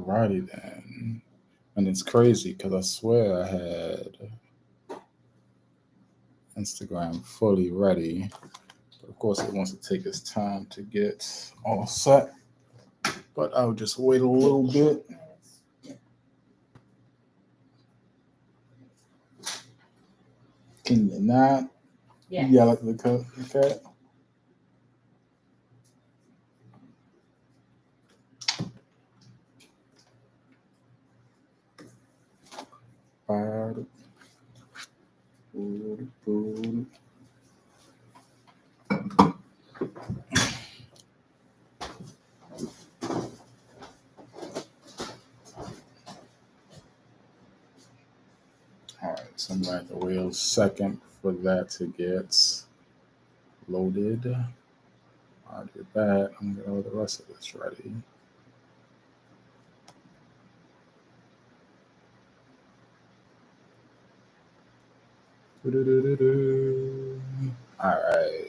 Alrighty then. And it's crazy because I swear I had Instagram fully ready. But of course, it wants to take its time to get all set. But I'll just wait a little bit. Can you not yell at the cat? Alright, so I'm going to have to wait a second for that to get loaded. I'll do that. I'm going to get the rest of this ready. All right.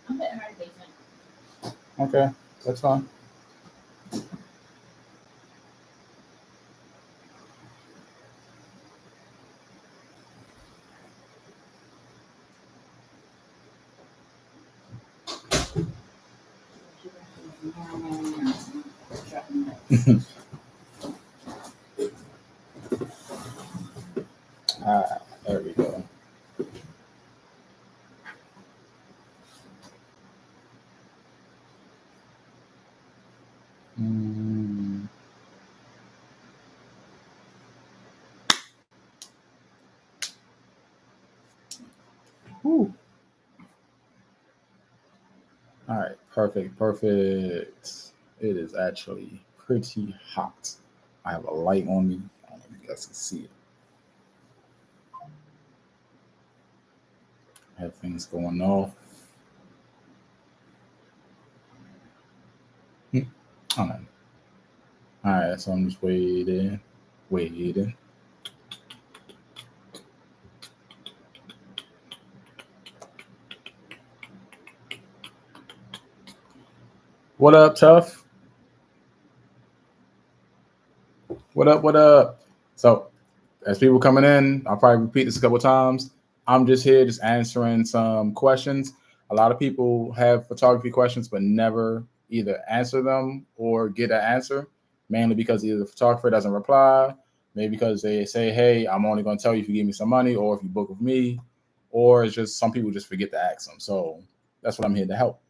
I'm putting her in the basement. Okay, that's fine. There we go. Whew. All right, perfect. It is actually pretty hot. I have a light on me. I don't know if you guys can see it. I have things going off. All right. All right, so I'm just waiting. What up, Tough? What up? What up? So, as people coming in, I'll probably repeat this a couple times. I'm just here, just answering some questions. A lot of people have photography questions, but never either answer them or get an answer, mainly because either the photographer doesn't reply, maybe because they say, hey, I'm only going to tell you if you give me some money or if you book with me, or it's just some people just forget to ask them. So that's what I'm here to help.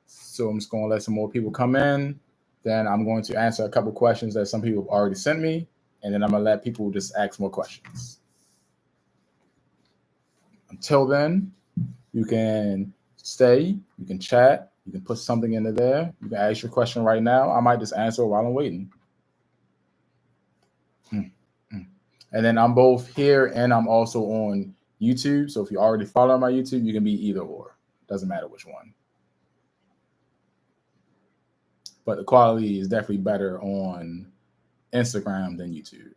So I'm just going to let some more people come in. Then I'm going to answer a couple questions that some people have already sent me, and then I'm going to let people just ask more questions. Until then, you can stay, you can chat, you can put something into there. You can ask your question right now. I might just answer while I'm waiting. And then I'm both here and I'm also on YouTube. So if you already follow my YouTube, you can be either or. Doesn't matter which one. But the quality is definitely better on Instagram than YouTube.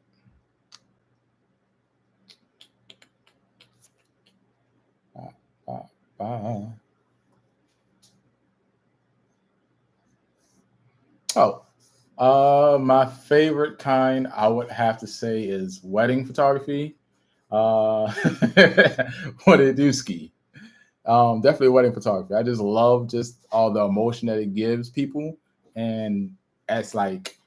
My favorite kind I would have to say is wedding photography. What they do ski. Definitely wedding photography. I just love just all the emotion that it gives people, and that's like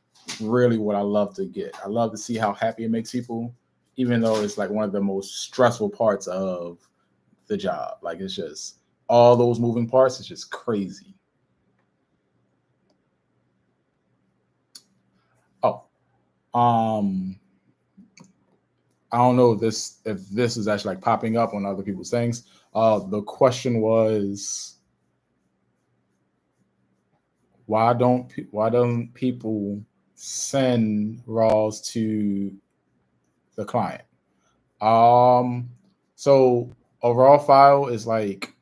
really what I love to get. I love to see how happy it makes people, even though it's like one of the most stressful parts of the job. Like it's just all those moving parts. It's just crazy. Oh, um, I don't know if this is actually like popping up on other people's things. The question was, why don't people send raws to the client? So a raw file is like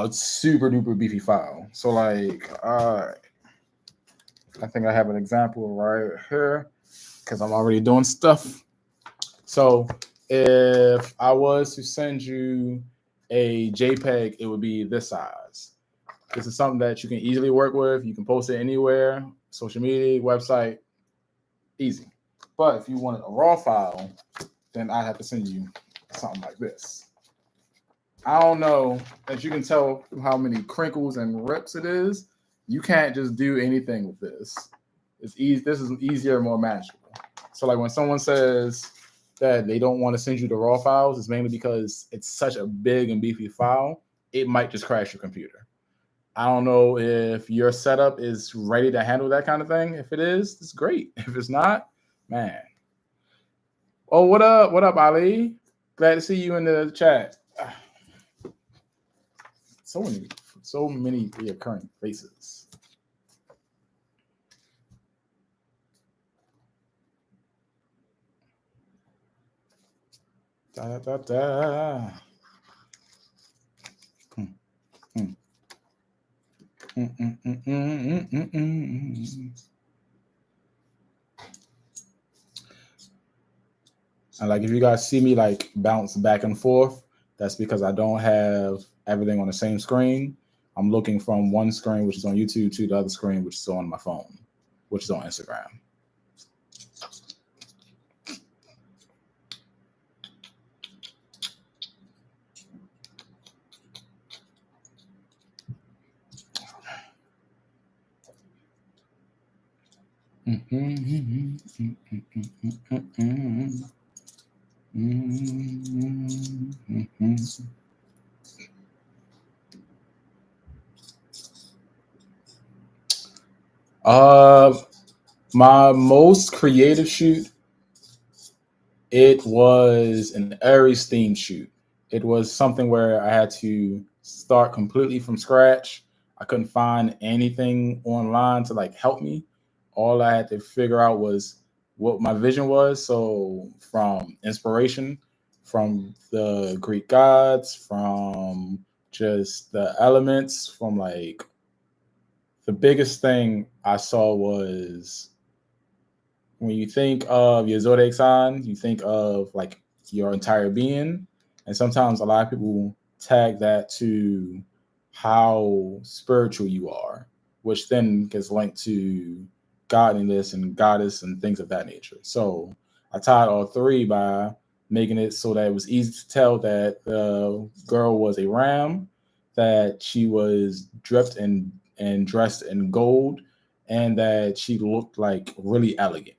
a super duper beefy file. So like, I think I have an example right here because I'm already doing stuff. So if I was to send you a JPEG, it would be this size. This is something that you can easily work with. You can post it anywhere, social media, website, easy. But if you wanted a raw file, then I have to send you something like this. I don't know, as you can tell how many crinkles and rips it is, you can't just do anything with this. It's easy. This is easier, more manageable. So like when someone says that they don't want to send you the raw files, it's mainly because it's such a big and beefy file, it might just crash your computer. I don't know if your setup is ready to handle that kind of thing. If it is, it's great. If it's not, man. Oh, what up? What up, Ali? Glad to see you in the chat. So many reoccurring faces. Da, da, da. And like if you guys see me like bounce back and forth, that's because I don't have everything on the same screen. I'm looking from one screen, which is on YouTube, to the other screen, which is on my phone, which is on Instagram. My most creative shoot, it was an Aries themed shoot. It was something where I had to start completely from scratch. I couldn't find anything online to like help me. All I had to figure out was what my vision was. So from inspiration, from the Greek gods, from just the elements, from like the biggest thing I saw was when you think of your zodiac sign, you think of like your entire being. And sometimes a lot of people tag that to how spiritual you are, which then gets linked to godliness and goddess and things of that nature. So I tied all three by making it so that it was easy to tell that the girl was a ram, that she was dripped and dressed in gold, and that she looked like really elegant.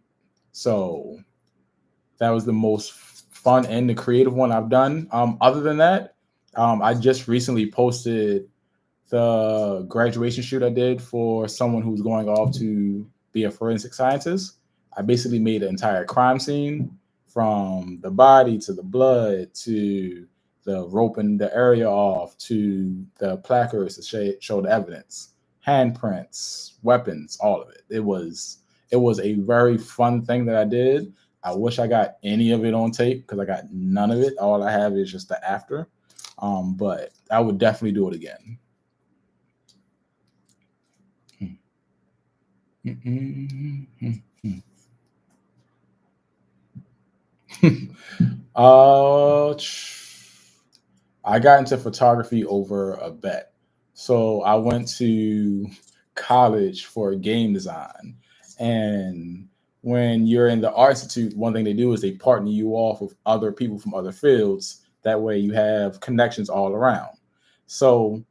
So that was the most fun and the creative one I've done. Other than that, I just recently posted the graduation shoot I did for someone who's going off to be a forensic scientist. I basically made an entire crime scene from the body to the blood to the roping the area off to the placards to show the evidence, handprints, weapons, all of it. It was a very fun thing that I did. I wish I got any of it on tape because I got none of it. All I have is just the after. But I would definitely do it again. uh, I got into photography over a bet. So I went to college for game design. And when you're in the Art Institute, one thing they do is they partner you off with other people from other fields. That way you have connections all around. So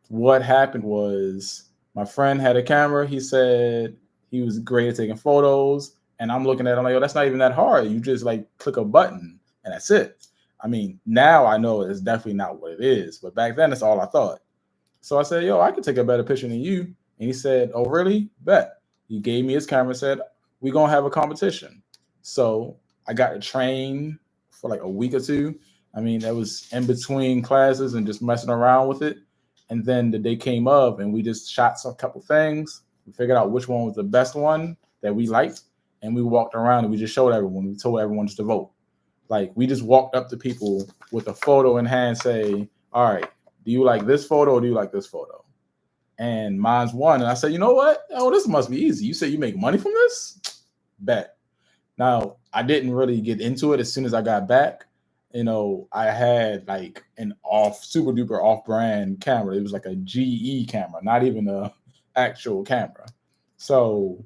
what happened was my friend had a camera. He said he was great at taking photos. And I'm looking at him like, oh, that's not even that hard. You just like click a button and that's it. I mean, now I know it's definitely not what it is. But back then, that's all I thought. So I said, yo, I could take a better picture than you. And he said, oh, really? Bet. He gave me his camera and said, we're going to have a competition. So I got to train for like a week or two. I mean, that was in between classes and just messing around with it. And then the day came up and we just shot a couple things. We figured out which one was the best one that we liked. And we walked around and we just showed everyone. We told everyone just to vote. Like we just walked up to people with a photo in hand, say, all right, do you like this photo or do you like this photo? And mine's one. And I said, you know what? Oh, this must be easy. You say you make money from this? Bet. Now, I didn't really get into it as soon as I got back. I had like an super duper off brand camera. It was like a GE camera, not even a actual camera. So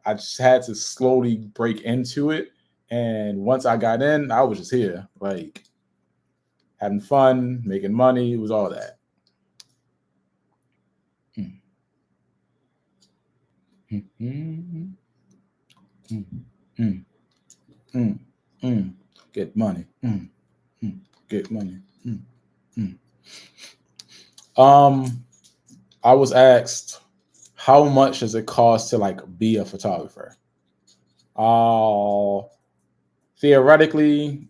I just had to slowly break into it. And once I got in, I was just here, like having fun, making money. It was all that. Get money. Get money. I was asked, how much does it cost to like be a photographer? Theoretically,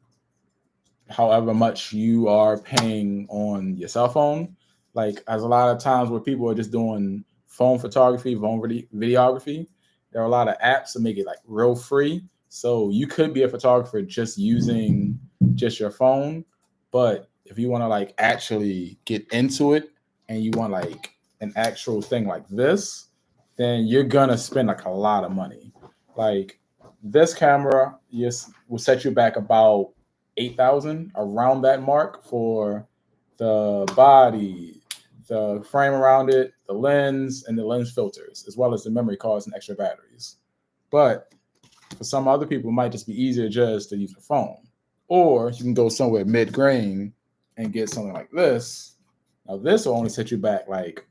however much you are paying on your cell phone, like as a lot of times where people are just doing phone photography, phone videography, there are a lot of apps that make it like real free. So you could be a photographer just using just your phone. But if you want to like actually get into it and you want like an actual thing like this, then you're gonna spend like a lot of money. Like this camera will set you back about 8,000, around that mark, for the body, the frame around it, the lens, and the lens filters, as well as the memory cards and extra batteries. But for some other people, it might just be easier just to use a phone. Or you can go somewhere mid-grain and get something like this. Now, this will only set you back like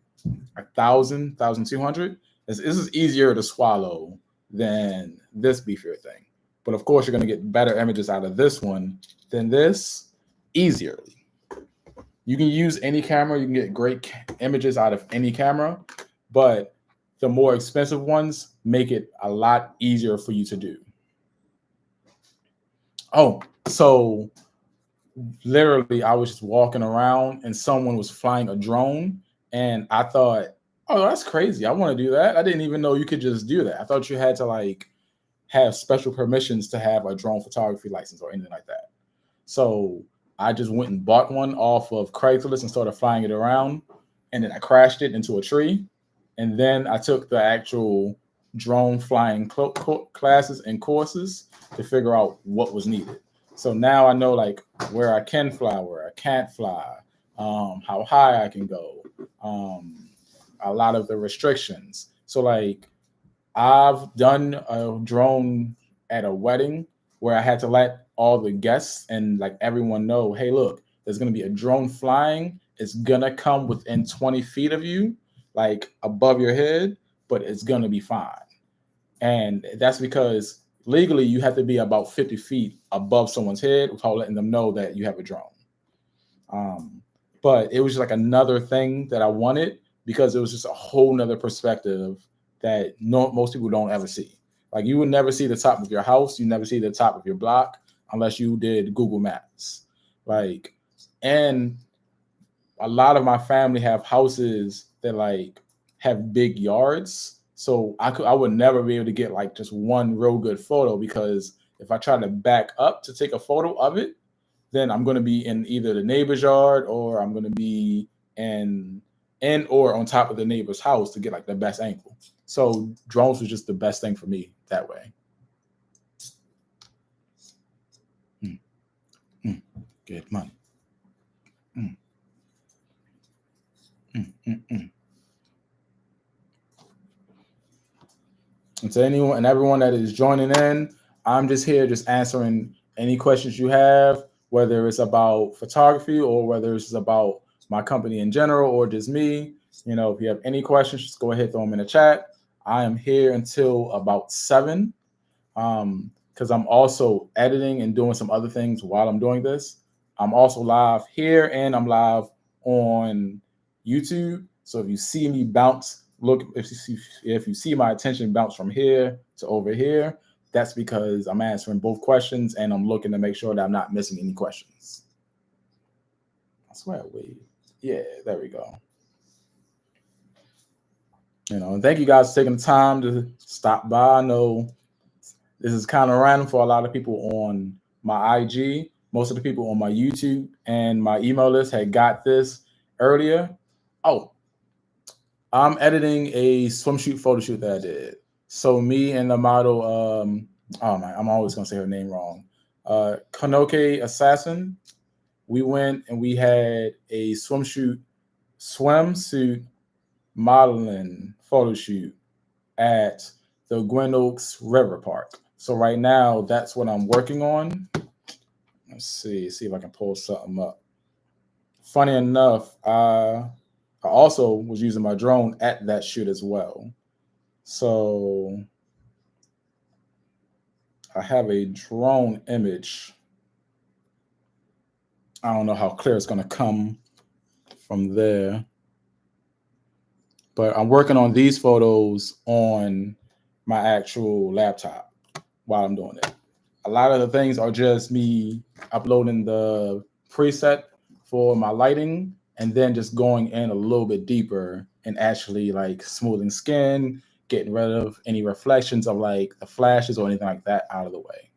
1,000, 1,200. This is easier to swallow than this beefier thing. But of course, you're going to get better images out of this one than this easierly. You can use any camera. You can get great images out of any camera, but the more expensive ones make it a lot easier for you to do. Oh, so literally, I was just walking around and someone was flying a drone, and I thought, oh, that's crazy. I want to do that. I didn't even know you could just do that. I thought you had to like have special permissions to have a drone photography license or anything like that. So I just went and bought one off of Craigslist and started flying it around. And then I crashed it into a tree. And then I took the actual drone flying classes and courses to figure out what was needed. So now I know like where I can fly, where I can't fly, how high I can go, a lot of the restrictions. So like I've done a drone at a wedding where I had to let all the guests and like everyone know, hey, look, there's going to be a drone flying. It's going to come within 20 feet of you, like above your head, but it's going to be fine. And that's because legally you have to be about 50 feet above someone's head without letting them know that you have a drone. But it was just like another thing that I wanted because it was just a whole nother perspective that most people don't ever see. Like you would never see the top of your house. You never see the top of your block unless you did Google Maps. Like, and a lot of my family have houses that like have big yards. So I would never be able to get like just one real good photo because if I try to back up to take a photo of it, then I'm going to be in either the neighbor's yard or I'm going to be in or on top of the neighbor's house to get like the best angle. So drones was just the best thing for me that way. Get money. And to anyone and everyone that is joining in, I'm just here just answering any questions you have, whether it's about photography or whether it's about my company in general or just me. If you have any questions, just go ahead, throw them in the chat. I am here until about 7 because I'm also editing and doing some other things while I'm doing this. I'm also live here and I'm live on YouTube. So if you see me bounce, look, if you see my attention bounce from here to over here, that's because I'm answering both questions and I'm looking to make sure that I'm not missing any questions. I swear, wait. Yeah, there we go. And thank you guys for taking the time to stop by. I know this is kind of random for a lot of people on my IG. Most of the people on my YouTube and my email list had got this earlier. Oh, I'm editing a swimsuit photo shoot that I did. So me and the model, oh man, I'm always gonna say her name wrong. Kanoke Assassin. We went and we had a swimsuit modeling photo shoot at the Gwen Oaks River Park. So right now, that's what I'm working on. Let's see if I can pull something up. Funny enough, I also was using my drone at that shoot as well. So I have a drone image. I don't know how clear it's going to come from there, but I'm working on these photos on my actual laptop while I'm doing it. A lot of the things are just me uploading the preset for my lighting and then just going in a little bit deeper and actually like smoothing skin, getting rid of any reflections of like the flashes or anything like that out of the way.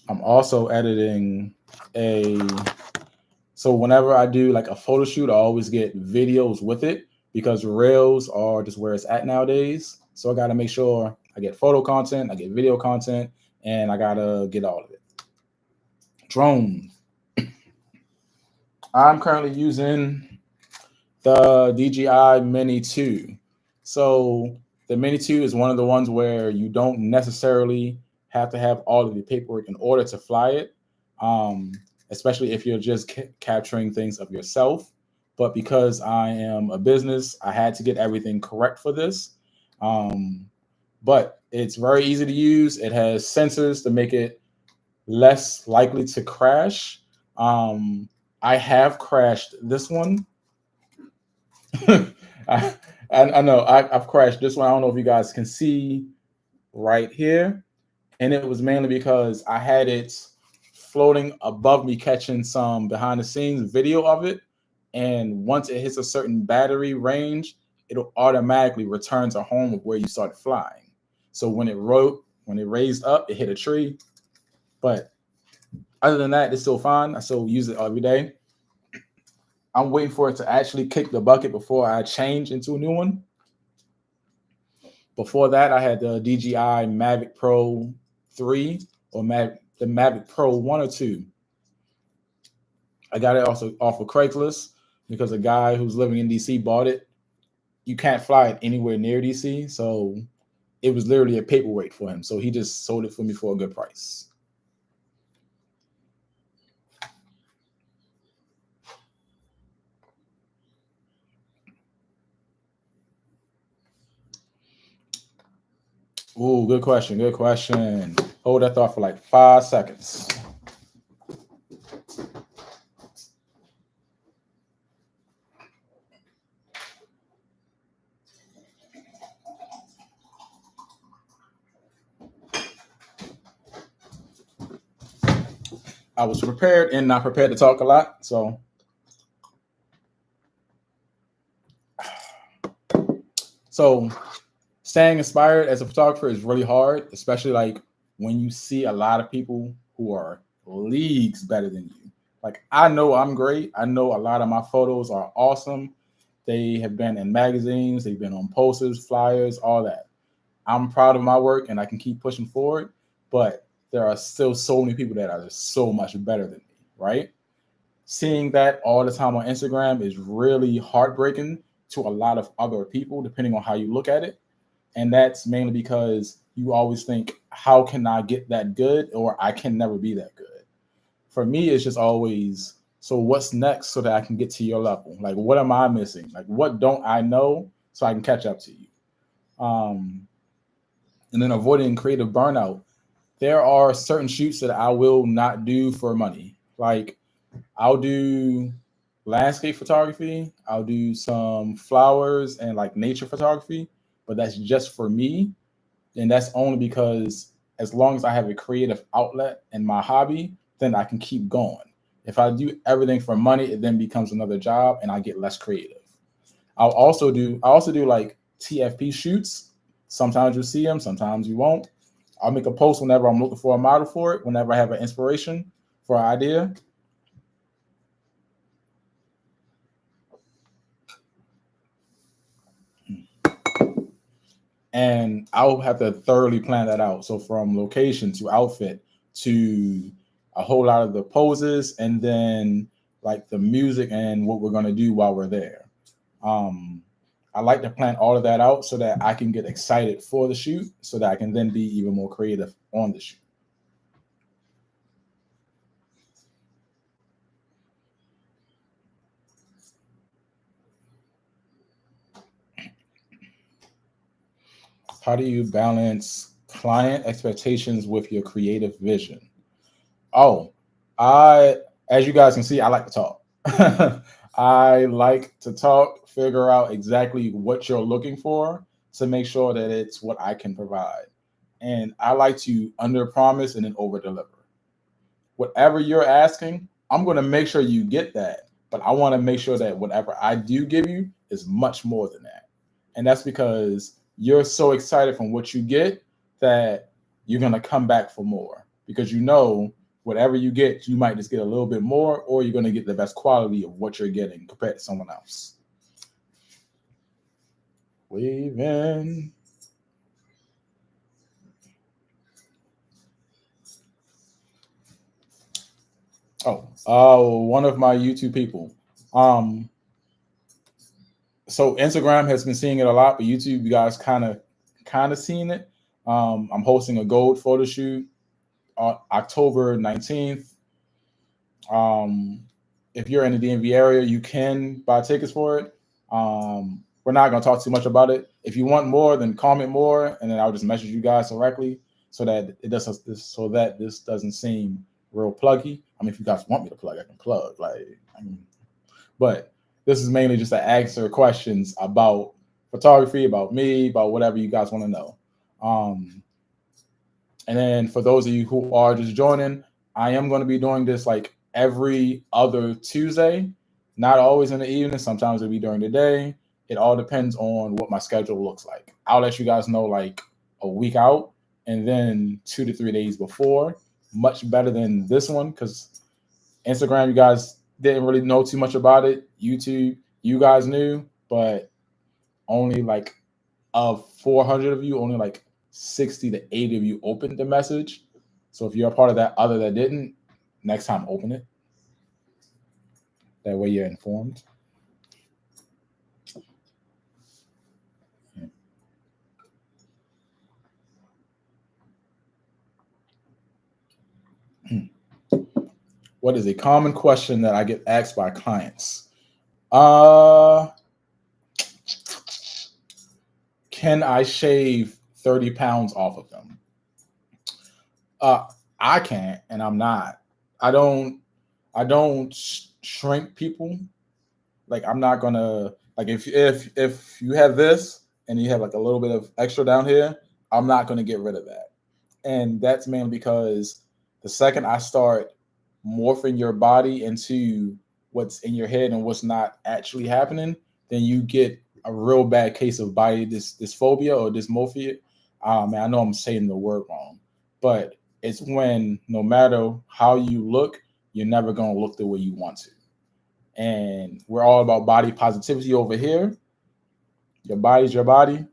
I'm also editing so whenever I do like a photo shoot, I always get videos with it because reels are just where it's at nowadays. So I got to make sure I get photo content, I get video content, and I got to get all of it. Drones. I'm currently using the DJI Mini 2. So the Mini 2 is one of the ones where you don't necessarily have to have all of the paperwork in order to fly it, especially if you're just capturing things of yourself. But because I am a business, I had to get everything correct for this. But it's very easy to use. It has sensors to make it less likely to crash. I have crashed this one. I know I've crashed this one. I don't know if you guys can see right here. And it was mainly because I had it floating above me, catching some behind the scenes video of it. And once it hits a certain battery range, it'll automatically return to home of where you started flying. So when it raised up, it hit a tree. But other than that, it's still fine. I still use it every day. I'm waiting for it to actually kick the bucket before I change into a new one. Before that, I had the DJI Mavic Pro 3 or the Mavic Pro 1 or 2. I got it also off of Craigslist because a guy who's living in DC bought it. You can't fly it anywhere near DC, so it was literally a paperweight for him. So he just sold it for me for a good price. Ooh, good question. Good question. Hold that thought for like 5 seconds. I was prepared and not prepared to talk a lot. So staying inspired as a photographer is really hard, especially like when you see a lot of people who are leagues better than you. Like I know I'm great. I know a lot of my photos are awesome. They have been in magazines, they've been on posters, flyers, all that. I'm proud of my work and I can keep pushing forward, but there are still so many people that are just so much better than me, right? Seeing that all the time on Instagram is really heartbreaking to a lot of other people, depending on how you look at it. And that's mainly because you always think, how can I get that good? Or I can never be that good. For me, it's just always, so what's next so that I can get to your level? Like, what am I missing? Like, what don't I know so I can catch up to you? And then avoiding creative burnout. There are certain shoots that I will not do for money. Like, I'll do landscape photography. I'll do some flowers and like nature photography, but that's just for me. And that's only because as long as I have a creative outlet in my hobby, then I can keep going. If I do everything for money, it then becomes another job and I get less creative. I also do like TFP shoots. Sometimes you'll see them, sometimes you won't. I'll make a post whenever I'm looking for a model for it, whenever I have an inspiration for an idea. And I'll have to thoroughly plan that out. So from location to outfit to a whole lot of the poses, and then like the music and what we're going to do while we're there. I like to plan all of that out so that I can get excited for the shoot, so that I can then be even more creative on the shoot. How do you balance client expectations with your creative vision? Oh, as you guys can see, I like to talk. I like to talk, figure out exactly what you're looking for to make sure that it's what I can provide. And I like to under promise and then over deliver. Whatever you're asking, I'm going to make sure you get that. But I want to make sure that whatever I do give you is much more than that. And that's because you're so excited from what you get that you're going to come back for more, because you know whatever you get, you might just get a little bit more, or you're going to get the best quality of what you're getting compared to someone else. Waving. One of my YouTube people. So Instagram has been seeing it a lot, but YouTube, you guys kind of seen it. I'm hosting a gold photo shoot on October 19th. If you're in the DMV area, you can buy tickets for it. We're not going to talk too much about it. If you want more, then comment more, and then I'll just message you guys directly so that this doesn't seem real pluggy. I mean, if you guys want me to plug, I can plug. But this is mainly just to answer questions about photography, about me, about whatever you guys want to know. And then for those of you who are just joining, I am going to be doing this like every other Tuesday, not always in the evening. Sometimes it'll be during the day. It all depends on what my schedule looks like. I'll let you guys know like a week out, and then 2 to 3 days before. Much better than this one, because Instagram, you guys didn't really know too much about it. YouTube, you guys knew, but only like of 400 of you, only like 60 to 80 of you opened the message. So if you're a part of that other that didn't, next time open it. That way you're informed. What is a common question that I get asked by clients? Can I shave 30 pounds off of them? I can't, and I'm not. I don't shrink people. Like, I'm not gonna, like, if you have this and you have like a little bit of extra down here, I'm not gonna get rid of that. And that's mainly because the second I start morphing your body into what's in your head and what's not actually happening, then you get a real bad case of body dysphobia or dysmorphia. Man, I know I'm saying the word wrong, but it's when no matter how you look, you're never going to look the way you want to. And we're all about body positivity over here. Your body's your body.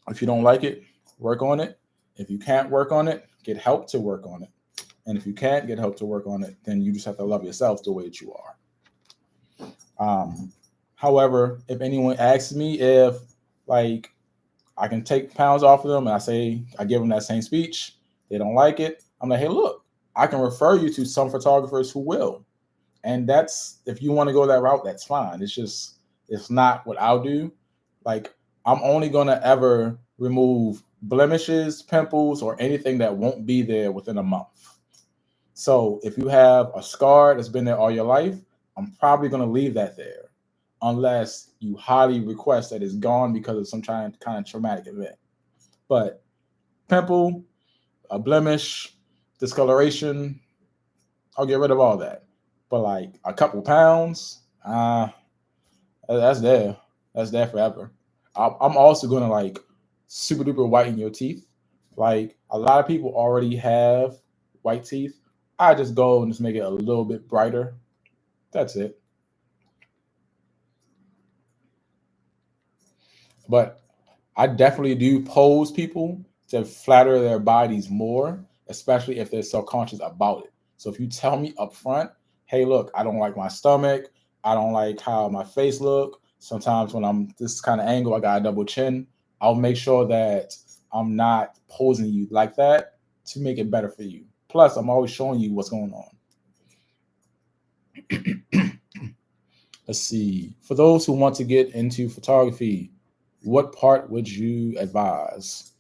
If you don't like it, work on it. If you can't work on it, get help to work on it. And if you can't get help to work on it, then you just have to love yourself the way that you are. However, if anyone asks me if like I can take pounds off of them, and I give them that same speech, they don't like it, I'm like, hey, look, I can refer you to some photographers who will. And that's, if you want to go that route, that's fine. It's not what I'll do. Like, I'm only going to ever remove blemishes, pimples, or anything that won't be there within a month. So if you have a scar that's been there all your life, I'm probably going to leave that there unless you highly request that it's gone because of some kind of traumatic event. But pimple, a blemish, discoloration, I'll get rid of all that. But like a couple pounds, that's there. That's there forever. I'm also going to like super duper whiten your teeth. Like a lot of people already have white teeth. I just go and just make it a little bit brighter. That's it. But I definitely do pose people to flatter their bodies more, especially if they're self-conscious about it. So if you tell me up front, hey, look, I don't like my stomach, I don't like how my face look. Sometimes when I'm this kind of angle, I got a double chin. I'll make sure that I'm not posing you like that to make it better for you. Plus, I'm always showing you what's going on. Let's see. For those who want to get into photography, what part would you advise?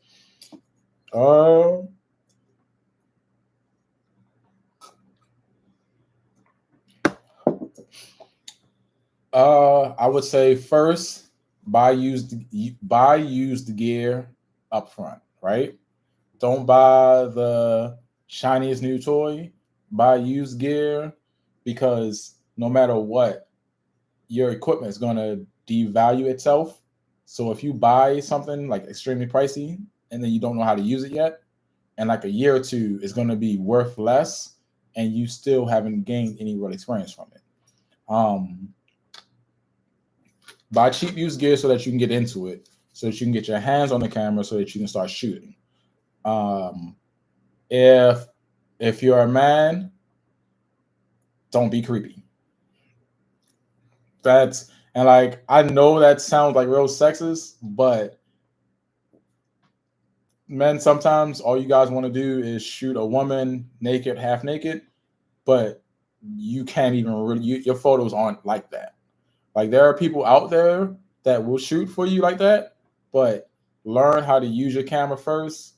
Uh, I would say first buy used gear up front, right? Don't buy the shiniest new toy. Buy used gear because no matter what, your equipment is gonna devalue itself. So if you buy something like extremely pricey and then you don't know how to use it yet, and like a year or two is gonna be worth less, and you still haven't gained any real experience from it. Um, Buy cheap used gear so that you can get into it, so that you can get your hands on the camera, so that you can start shooting. Um, if if you're a man, don't be creepy. That's and like I know that sounds like real sexist, but men sometimes all you guys want to do is shoot a woman naked, half naked, but you can't even really your photos aren't like that. Like there are people out there that will shoot for you like that, but learn how to use your camera first.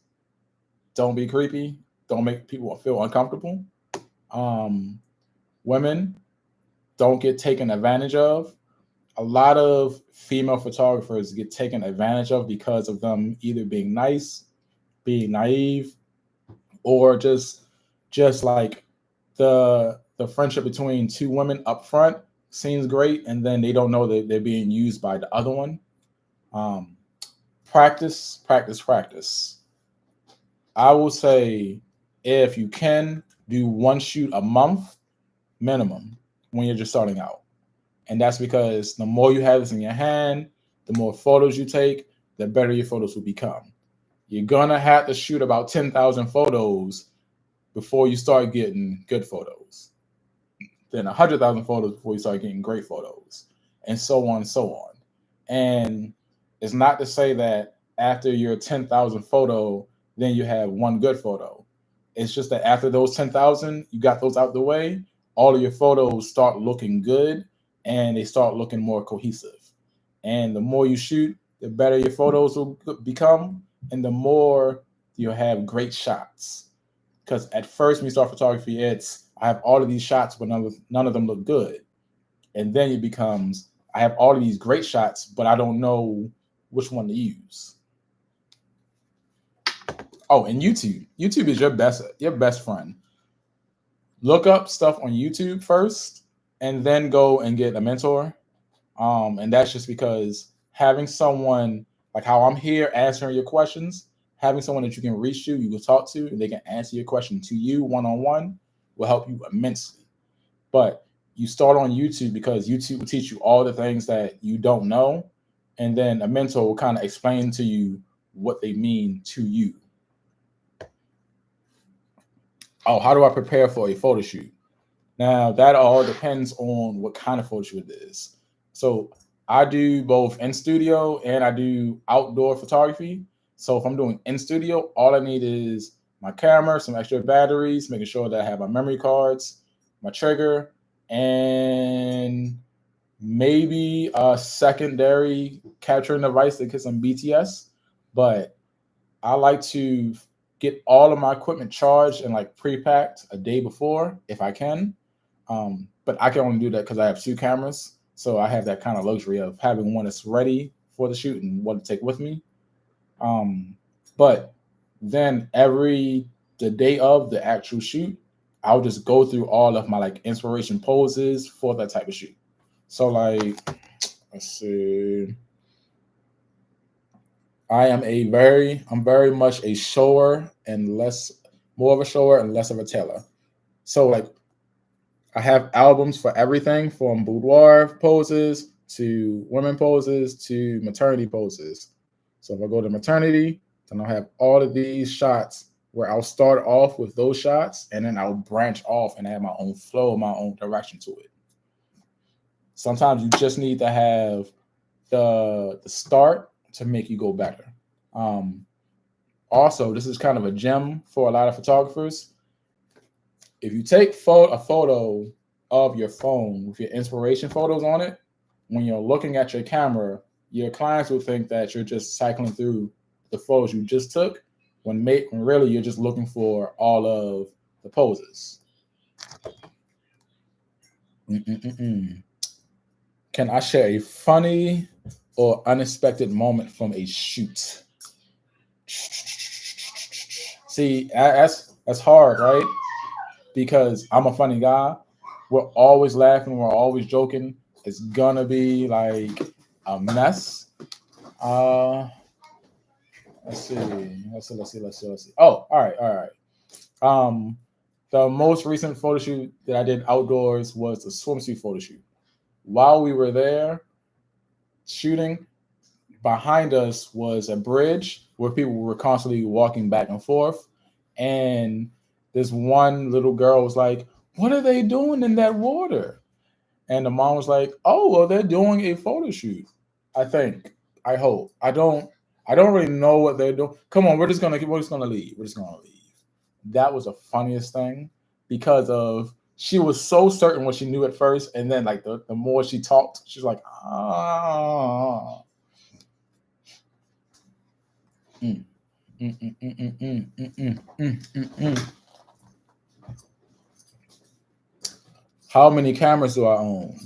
Don't be creepy. Don't make people feel uncomfortable. Um, Women, don't get taken advantage of. A lot of female photographers get taken advantage of because of them either being nice, being naive, or just like the friendship between two women up front seems great, and then they don't know that they're being used by the other one. Um, Practice, practice, practice. I will say if you can do one shoot a month minimum when you're just starting out. And that's because the more you have this in your hand, the more photos you take, the better your photos will become. You're gonna have to shoot about 10,000 photos before you start getting good photos. Then 100,000 photos before you start getting great photos, and so on and so on. And it's not to say that after your 10,000 photo, then you have one good photo. It's just that after those 10,000, you got those out the way, all of your photos start looking good and they start looking more cohesive. And the more you shoot, the better your photos will become, and the more you'll have great shots. Because at first, when you start photography, it's I have all of these shots, but none of them look good. And then it becomes I have all of these great shots, but I don't know which one to use. Oh, and YouTube. YouTube is your best friend. Look up stuff on YouTube first, and then go and get a mentor. And that's just because having someone like how I'm here answering your questions, having someone that you can reach to, you can talk to, and they can answer your question to you one on one will help you immensely. But you start on YouTube because YouTube will teach you all the things that you don't know, and then a mentor will kind of explain to you what they mean to you. Oh, how do I prepare for a photo shoot? Now that all depends on what kind of photo shoot it is. So I do both in studio and I do outdoor photography. So if I'm doing in studio, all I need is my camera, some extra batteries, making sure that I have my memory cards, my trigger, and maybe a secondary capturing device that gets some BTS. But I like to get all of my equipment charged and like pre-packed a day before if I can. But I can only do that because I have two cameras. So I have that kind of luxury of having one that's ready for the shoot and one to take with me. Um, but then the day of the actual shoot, I'll just go through all of my like inspiration poses for that type of shoot. So like, let's see. I'm very much a shower and more of a shower and less of a teller. So like I have albums for everything from boudoir poses to women poses to maternity poses. So if I go to maternity, then I'll have all of these shots where I'll start off with those shots and then I'll branch off and add my own flow, my own direction to it. Sometimes you just need to have the start to make you go better. Um, Also, this is kind of a gem for a lot of photographers. If you take a photo of your phone with your inspiration photos on it, when you're looking at your camera, your clients will think that you're just cycling through the photos you just took, when really you're just looking for all of the poses. Mm-mm-mm-mm. Can I share a funny or unexpected moment from a shoot? See, that's hard, right? Because I'm a funny guy. We're always laughing. We're always joking. It's gonna be like a mess. Uh, let's see. Let's see. Oh, all right. Um, the most recent photo shoot that I did outdoors was the swimsuit photo shoot. While we were there shooting, behind us was a bridge where people were constantly walking back and forth. And this one little girl was like, "What are they doing in that water?" And the mom was like, "Oh, well, they're doing a photo shoot. I think. I hope. I don't really know what they're doing. Come on, we're just gonna leave. We're just gonna leave." That was the funniest thing because of she was so certain what she knew at first, and then like the more she talked, she's like, ah. Mm, mm, mm, mm, mm, mm, mm, mm, mm, mm. How many cameras do I own?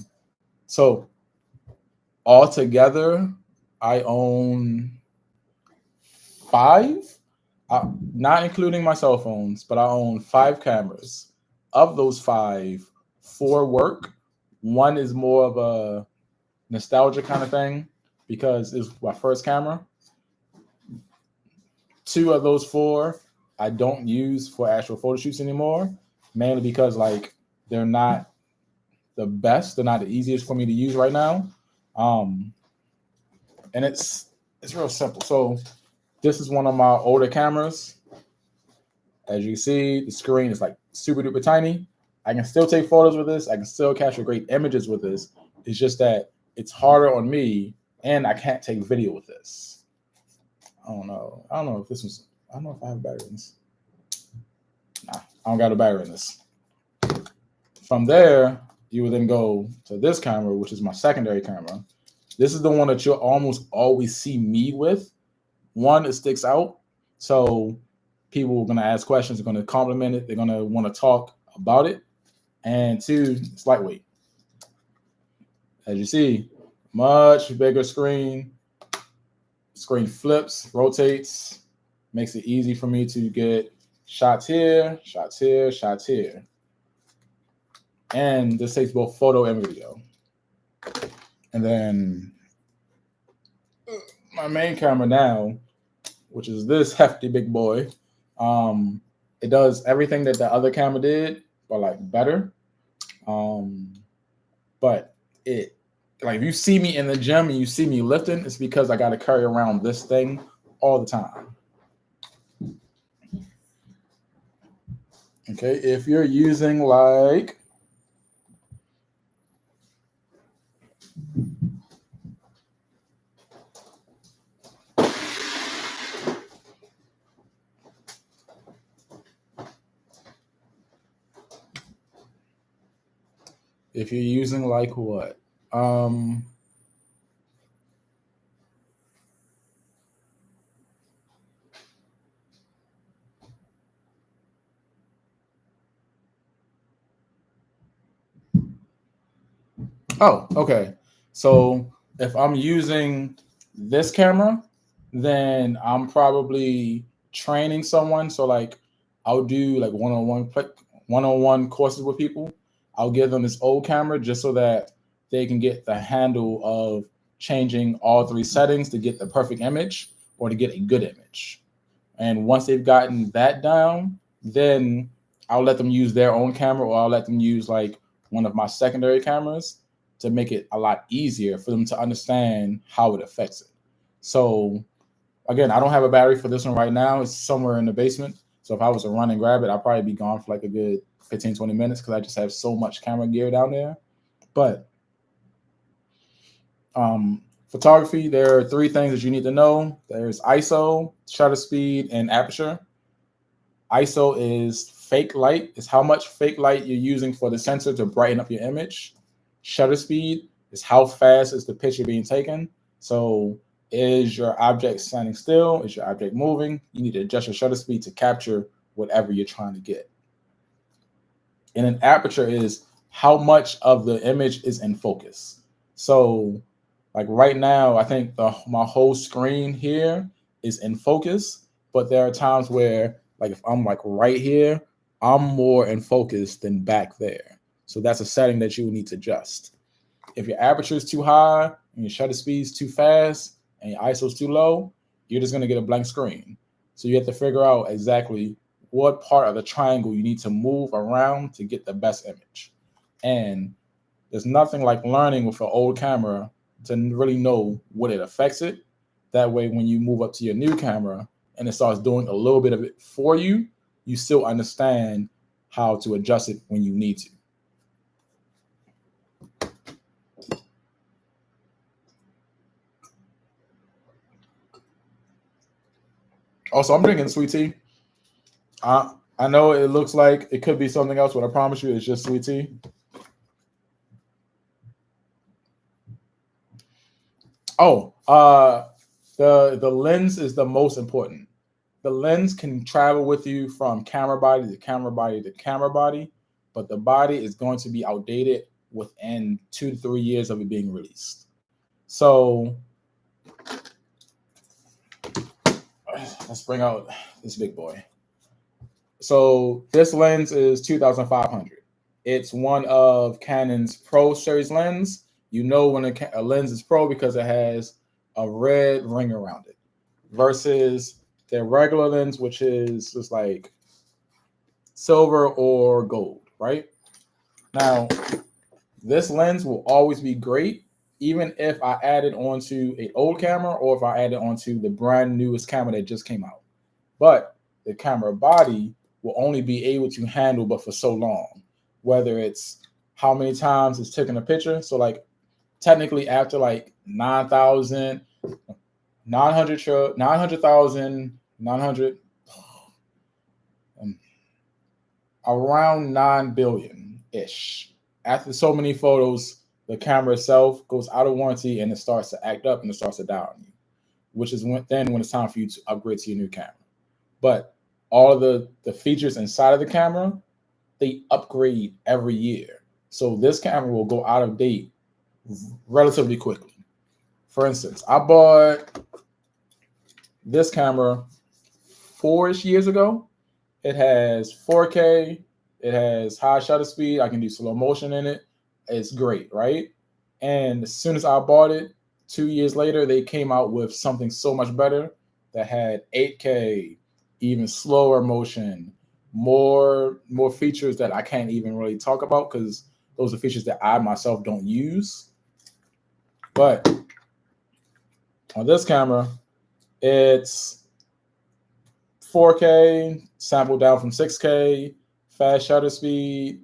So altogether, I own five, not including my cell phones, but I own five cameras. Of those five, four work. One is more of a nostalgia kind of thing because it's my first camera. Two of those four I don't use for actual photo shoots anymore, mainly because like they're not the best, they're not the easiest for me to use right now. Um, and it's real simple. So this is one of my older cameras. As you see, the screen is like super duper tiny. I can still take photos with this. I can still capture great images with this. It's just that it's harder on me, and I can't take video with this. I don't know. I don't know if this was. I don't know if I have a battery in this. Nah, I don't got a battery in this. From there, you would then go to this camera, which is my secondary camera. This is the one that you'll almost always see me with. One, it sticks out. So people are going to ask questions, they're going to compliment it, they're going to want to talk about it. And two, it's lightweight. As you see, much bigger screen. Screen flips, rotates, makes it easy for me to get shots here, shots here, shots here. And this takes both photo and video. And then my main camera now, which is this hefty big boy, it does everything that the other camera did, but like better. But it like if you see me in the gym and you see me lifting, it's because I got to carry around this thing all the time. Okay, if you're using like what? Oh, okay. So if I'm using this camera, then I'm probably training someone. So like I'll do like one-on-one courses with people. I'll give them this old camera just so that they can get the handle of changing all three settings to get the perfect image. or to get a good image. And once they've gotten that down, then I'll let them use their own camera, or I'll let them use like one of my secondary cameras to make it a lot easier for them to understand how it affects it. So again, I don't have a battery for this one right now. It's somewhere in the basement. So if I was to run and grab it, I'd probably be gone for like a good 15, 20 minutes because I just have so much camera gear down there. But photography, there are three things that you need to know. There's ISO, shutter speed, and aperture. ISO is fake light. It's how much fake light you're using for the sensor to brighten up your image. Shutter speed is how fast is the picture being taken. So is your object standing still? Is your object moving? You need to adjust your shutter speed to capture whatever you're trying to get. And an aperture is how much of the image is in focus. So like right now, I think my whole screen here is in focus, but there are times where like if I'm like right here, I'm more in focus than back there. So that's a setting that you would need to adjust. If your aperture is too high and your shutter speed is too fast and your ISO is too low, you're just going to get a blank screen. So you have to figure out exactly what part of the triangle you need to move around to get the best image. And there's nothing like learning with an old camera to really know what it affects it. That way, when you move up to your new camera and it starts doing a little bit of it for you, you still understand how to adjust it when you need to. Also, I'm drinking sweet tea. I know it looks like it could be something else, but I promise you it's just sweet tea. Oh, the lens is the most important. The lens can travel with you from camera body to camera body to camera body, but the body is going to be outdated within 2 to 3 years of it being released. So let's bring out this big boy. So this lens is 2500. It's one of Canon's Pro series lens. You know when a lens is Pro because it has a red ring around it, versus their regular lens, which is just like silver or gold, right? Now, this lens will always be great, even if I add it onto an old camera or if I add it onto the brand newest camera that just came out. But the camera body will only be able to handle but for so long, whether it's how many times it's taken a picture. So like technically after like 9,000, 900,000, 900, around 9 billion-ish. After so many photos, the camera itself goes out of warranty and it starts to act up and it starts to die on you, which is when it's time for you to upgrade to your new camera. But all of the features inside of the camera, they upgrade every year. So this camera will go out of date relatively quickly. For instance, I bought this camera 4-ish years ago. It has 4K. It has high shutter speed. I can do slow motion in it. It's great, right? And as soon as I bought it, 2 years later, they came out with something so much better that had 8K, even slower motion, more features that I can't even really talk about because those are features that I myself don't use. But on this camera, it's 4K, sampled down from 6K, fast shutter speed,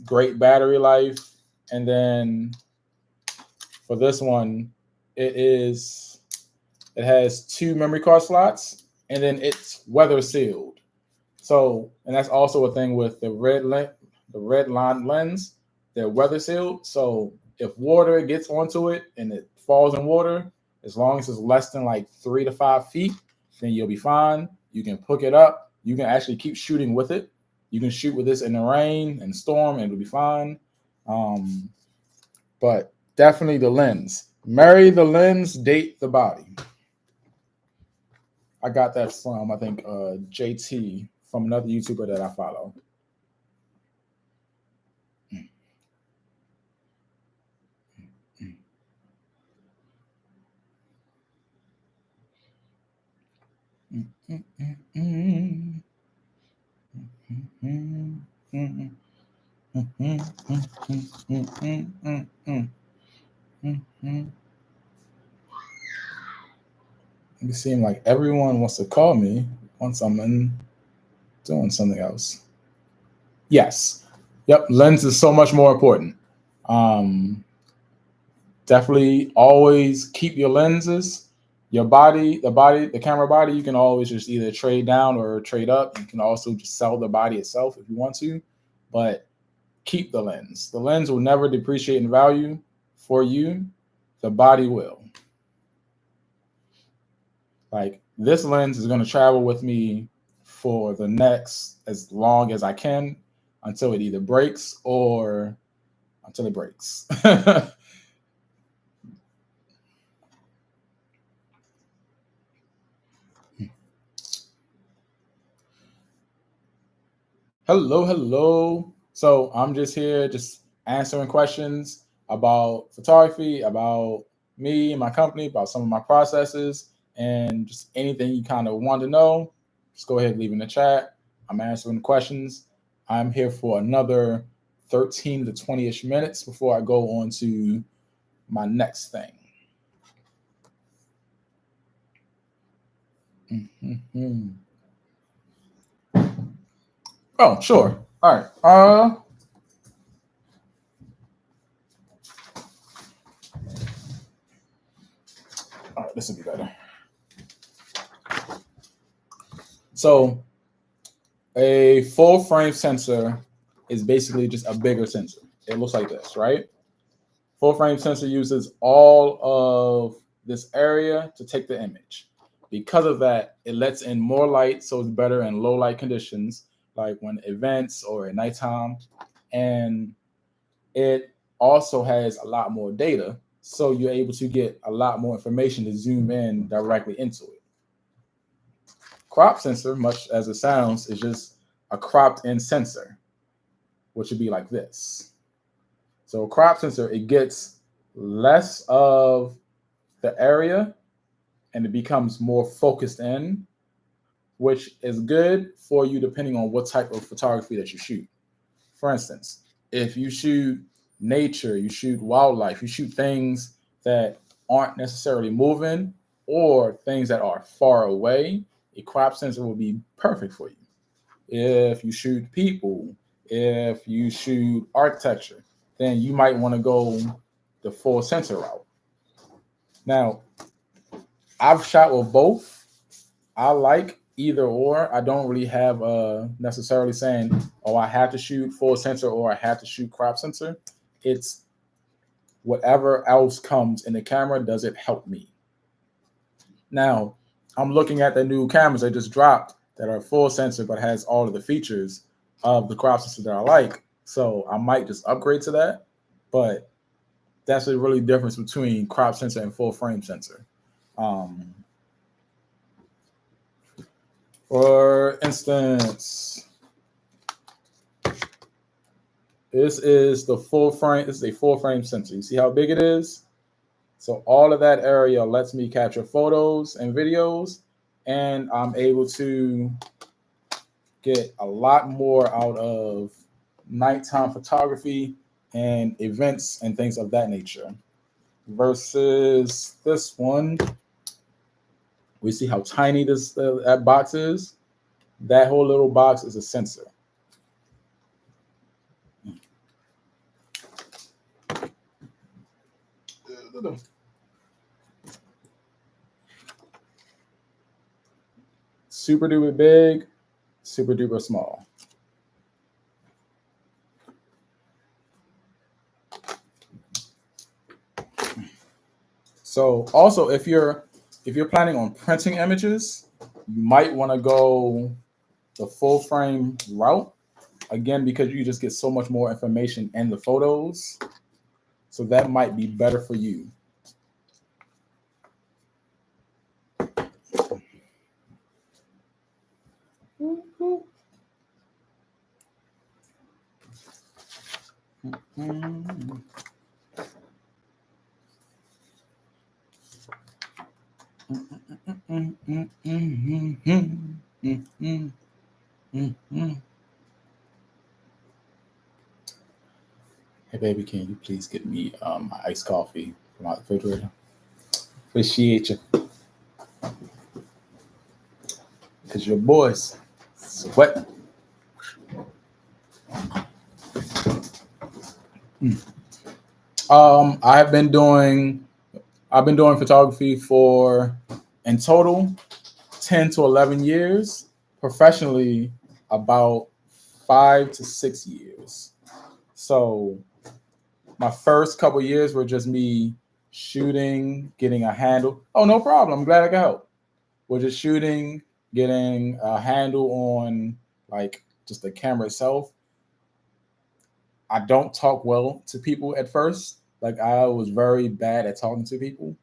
great battery life. And then for this one, it has 2 memory card slots, and then it's weather sealed. So, and that's also a thing with the red line lens. They're weather sealed. So if water gets onto it and it falls in water, as long as it's less than like 3 to 5 feet, then you'll be fine. You can hook it up. You can actually keep shooting with it. You can shoot with this in the rain and storm, and it'll be fine. But definitely the lens. Marry the lens, date the body. I got that from, I think, JT, from another YouTuber that I follow. It seems like everyone wants to call me once I'm doing something else. Yes. Yep. Lens is so much more important. Um, Definitely always keep your lenses. Your body, the camera body, you can always just either trade down or trade up. You can also just sell the body itself if you want to, but keep the lens. The lens will never depreciate in value for you. The body will. Like this lens is going to travel with me for the next as long as I can until it either breaks or until it breaks. Hello, hello. So I'm just here, just answering questions about photography, about me and my company, about some of my processes, and just anything you kind of want to know. Just go ahead and leave in the chat. I'm answering questions. I'm here for another 13 to 20-ish minutes before I go on to my next thing. Mm-hmm. Oh, sure. All right. All right, this will be better. So a full frame sensor is basically just a bigger sensor. It looks like this, right? Full frame sensor uses all of this area to take the image. Because of that, it lets in more light, so it's better in low light conditions, like when events or at nighttime. And it also has a lot more data, so you're able to get a lot more information to zoom in directly into it. Crop sensor, much as it sounds, is just a cropped in sensor, which would be like this. So crop sensor, it gets less of the area and it becomes more focused in, which is good for you depending on what type of photography that you shoot. For instance, if you shoot nature, you shoot wildlife, you shoot things that aren't necessarily moving or things that are far away, a crop sensor will be perfect for you. If you shoot people, if you shoot architecture, then you might want to go the full sensor route. Now, I've shot with both. I like either or. I don't really have necessarily saying, oh, I have to shoot full sensor or I have to shoot crop sensor. It's whatever else comes in the camera, does it help me? Now, I'm looking at the new cameras that just dropped that are full sensor but has all of the features of the crop sensor that I like. So I might just upgrade to that. But that's the really difference between crop sensor and full frame sensor. For instance, this is the full frame. This is a full frame sensor. You see how big it is? So all of that area lets me capture photos and videos, and I'm able to get a lot more out of nighttime photography and events and things of that nature. Versus this one, we see how tiny this that box is. That whole little box is a sensor. Super duper big, super duper small. So also, if you're planning on printing images, you might want to go the full frame route again because you just get so much more information in the photos. So that might be better for you. mm, mm, mm, mm. Hey baby, can you please get me my iced coffee from my refrigerator? Appreciate you, cause your boys sweat. Mm. I've been doing photography for in total 10 to 11 years. Professionally, about 5 to 6 years. So my first couple years were just me shooting, getting a handle. Oh, no problem. I'm glad I could help. We're just shooting, getting a handle on like just the camera itself. I don't talk well to people at first. Like I was very bad at talking to people,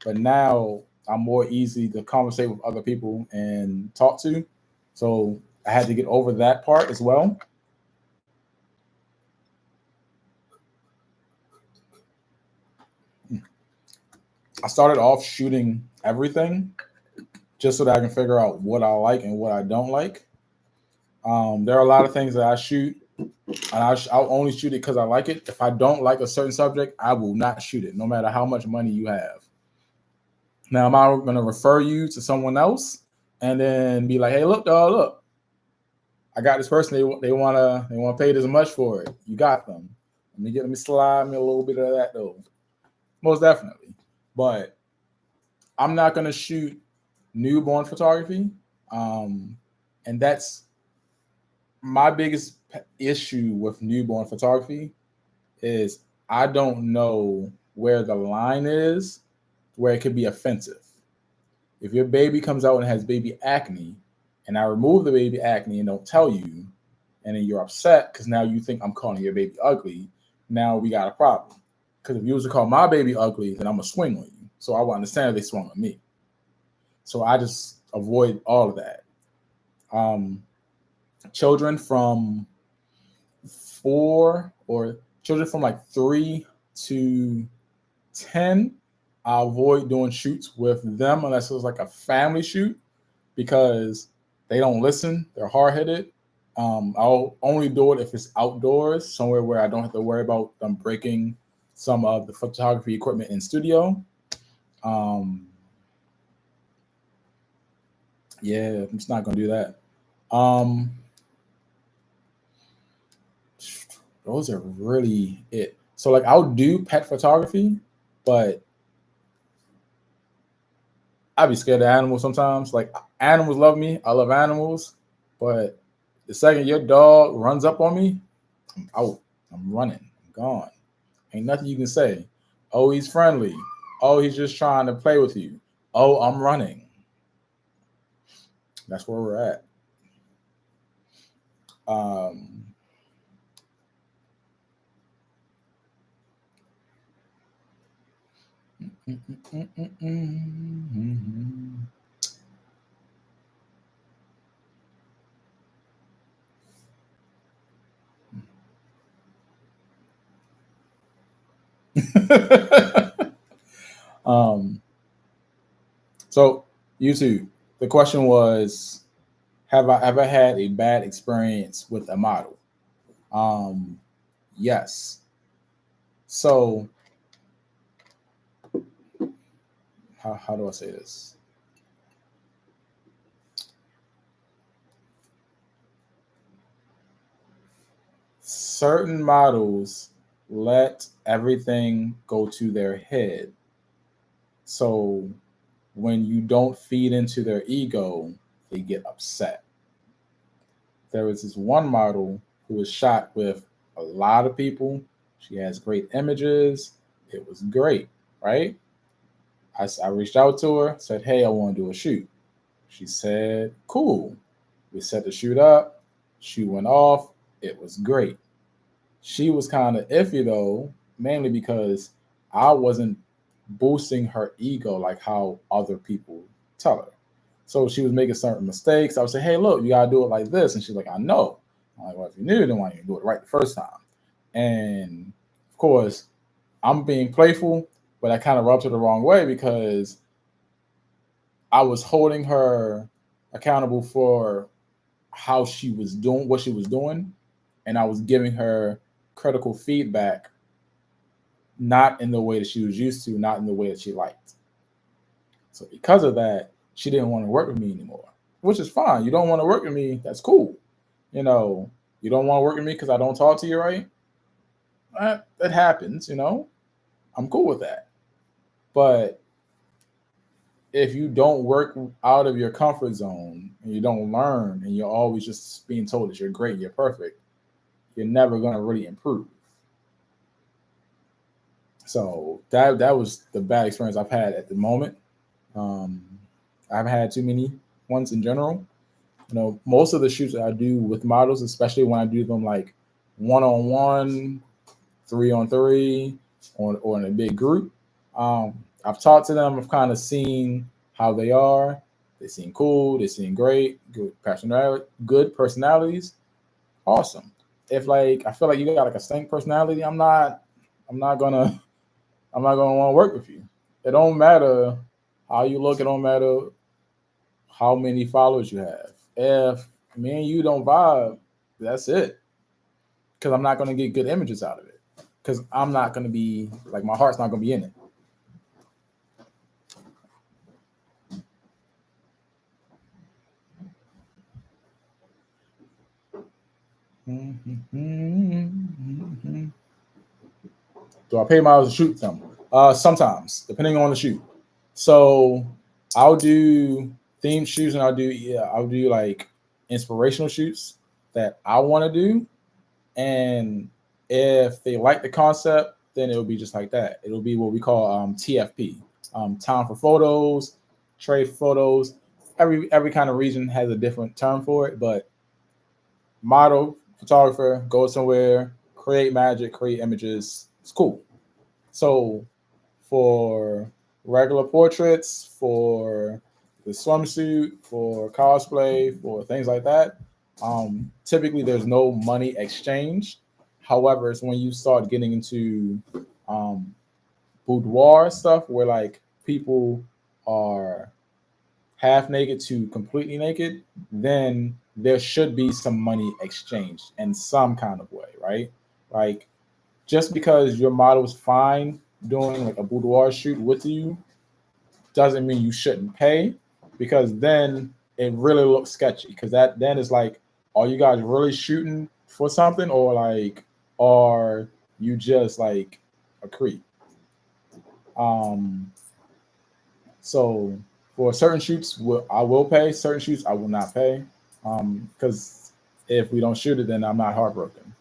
but now I'm more easy to conversate with other people and talk to. So I had to get over that part as well. I started off shooting everything just so that I can figure out what I like and what I don't like. There are a lot of things that I shoot, and I'll only shoot it because I like it. If I don't like a certain subject, I will not shoot it, no matter how much money you have. Now, am I going to refer you to someone else and then be like, "Hey, look, dog, look, I got this person. They wanna pay this much for it. You got them. Let me slide me a little bit of that though, most definitely. But I'm not going to shoot newborn photography, um, and that's my biggest issue with newborn photography is I don't know where the line is where it could be offensive. If your baby comes out and has baby acne, and I remove the baby acne and don't tell you, and then you're upset because now you think I'm calling your baby ugly, now we got a problem. Because if you was to call my baby ugly, then I'm gonna swing on you. So I will understand if they swung on me. So I just avoid all of that. Um, children from four or children from like 3 to 10, I avoid doing shoots with them unless it was like a family shoot because they don't listen. They're hard headed. I'll only do it if it's outdoors, somewhere where I don't have to worry about them breaking some of the photography equipment in studio. Um, yeah, I'm just not gonna do that. Um, those are really it. So like I'll do pet photography, but I'd be scared of animals sometimes. Like animals love me. I love animals, but the second your dog runs up on me, I'm out. I'm running. I'm gone. Ain't nothing you can say. Oh, he's friendly. Oh, he's just trying to play with you. Oh, I'm running. That's where we're at. Um, um, so YouTube. The question was, have I ever had a bad experience with a model? Um, yes. So how do I say this? Certain models let everything go to their head. So when you don't feed into their ego, they get upset. There was this one model who was shot with a lot of people. She has great images. It was great, right? I reached out to her, said, "Hey, I want to do a shoot." She said, "Cool." We set the shoot up. Shoot went off. It was great. She was kind of iffy though, mainly because I wasn't boosting her ego like how other people tell her. So she was making certain mistakes. I would say, "Hey, look, you gotta do it like this," and she's like, "I know." I'm like, "Well, if you knew, then why didn't you do it right the first time?" And of course, I'm being playful, but I kind of rubbed her the wrong way because I was holding her accountable for how she was doing, what she was doing, and I was giving her critical feedback, not in the way that she was used to, not in the way that she liked. So because of that, she didn't want to work with me anymore, which is fine. You don't want to work with me, that's cool. You know, you don't want to work with me because I don't talk to you right. That happens. I'm cool with that. But if you don't work out of your comfort zone and you don't learn and you're always just being told that you're great, you're perfect, you're never going to really improve. So that was the bad experience I've had at the moment. Um, I haven't had too many ones in general. Most of the shoots that I do with models, especially when I do them like 1-on-1, 3-on-3, or in a big group, I've talked to them. I've kind of seen how they are. They seem cool. They seem great. Good personalities. Awesome. If like I feel like you got like a stank personality, I'm not gonna I'm not gonna want to work with you. It don't matter how you look. It don't matter how many followers you have. If me and you don't vibe, that's it. Because I'm not gonna get good images out of it. Because I'm not gonna be like my heart's not gonna be in it. Do I pay miles to shoot them? Sometimes, depending on the shoot. So I'll do themed shoots, and I'll do like inspirational shoots that I want to do. And if they like the concept, then it'll be just like that. It'll be what we call TFP, time for photos, trade photos. Every kind of region has a different term for it, but model, photographer, go somewhere, create magic, create images. It's cool. So for regular portraits, for the swimsuit, for cosplay, for things like that, typically there's no money exchange. However, it's when you start getting into um, boudoir stuff where like people are half naked to completely naked, then there should be some money exchanged in some kind of way, right? Like just because your model is fine doing like a boudoir shoot with you doesn't mean you shouldn't pay, because then it really looks sketchy, because that then is like, are you guys really shooting for something, or like are you just like a creep? um So for certain shoots, I will pay. Certain shoots, I will not pay. Because if we don't shoot it, then I'm not heartbroken.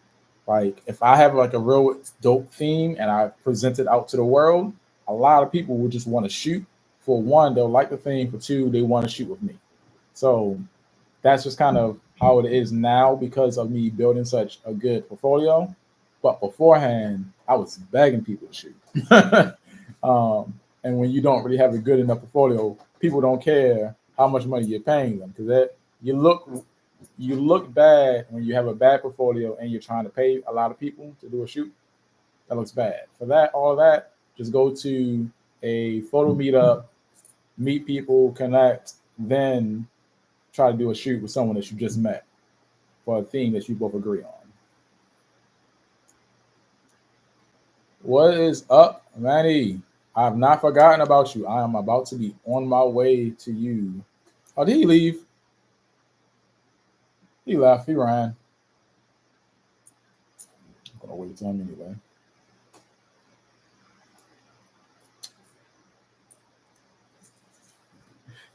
Like if I have like a real dope theme and I present it out to the world, a lot of people will just want to shoot. For one, they'll like the theme. For two, they want to shoot with me. So that's just kind of how it is now because of me building such a good portfolio. But beforehand, I was begging people to shoot. And when you don't really have a good enough portfolio, people don't care how much money you're paying them, because that you look bad when you have a bad portfolio and you're trying to pay a lot of people to do a shoot. That looks bad. For that, all that, just go to a photo meetup, meet people, connect, then try to do a shoot with someone that you just met for a theme that you both agree on. What is up, Manny? I have not forgotten about you. I am about to be on my way to you. Oh, did he leave? He left. He ran. I'm gonna wait till him anyway.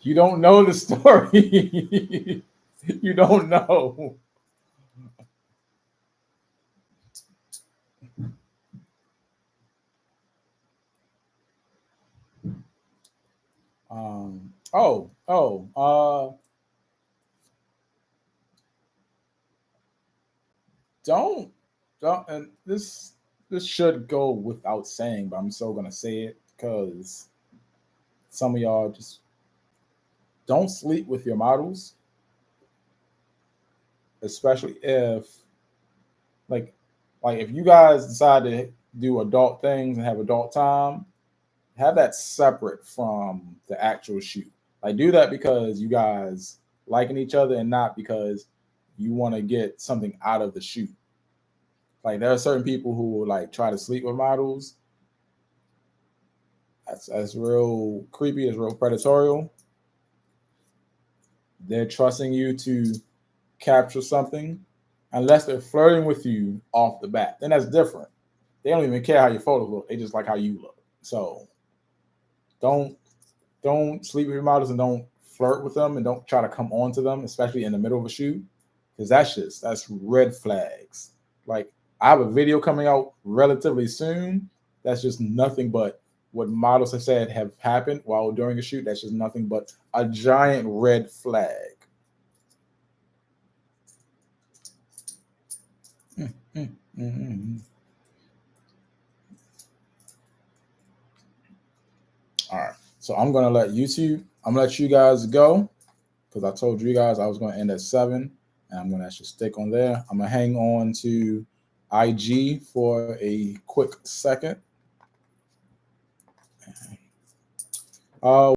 You don't know the story. You don't know. Don't don't. And this should go without saying, but I'm still gonna say it because some of y'all just don't sleep with your models, especially if like if you guys decide to do adult things and have adult time, have that separate from the actual shoot. Like do that because you guys liking each other and not because you want to get something out of the shoot. Like there are certain people who will like try to sleep with models. That's real creepy. It's real predatory. They're trusting you to capture something, unless they're flirting with you off the bat. Then that's different. They don't even care how your photos look. They just like how you look. So don't sleep with your models and don't flirt with them and don't try to come on to them, especially in the middle of a shoot, because that's red flags. Like I have a video coming out relatively soon. That's just nothing but what models have said have happened while during a shoot. That's just nothing but a giant red flag. All right. So I'm gonna let you guys go because I told you guys I was gonna end at 7, and I'm gonna actually stick on there. I'm gonna hang on to IG for a quick second.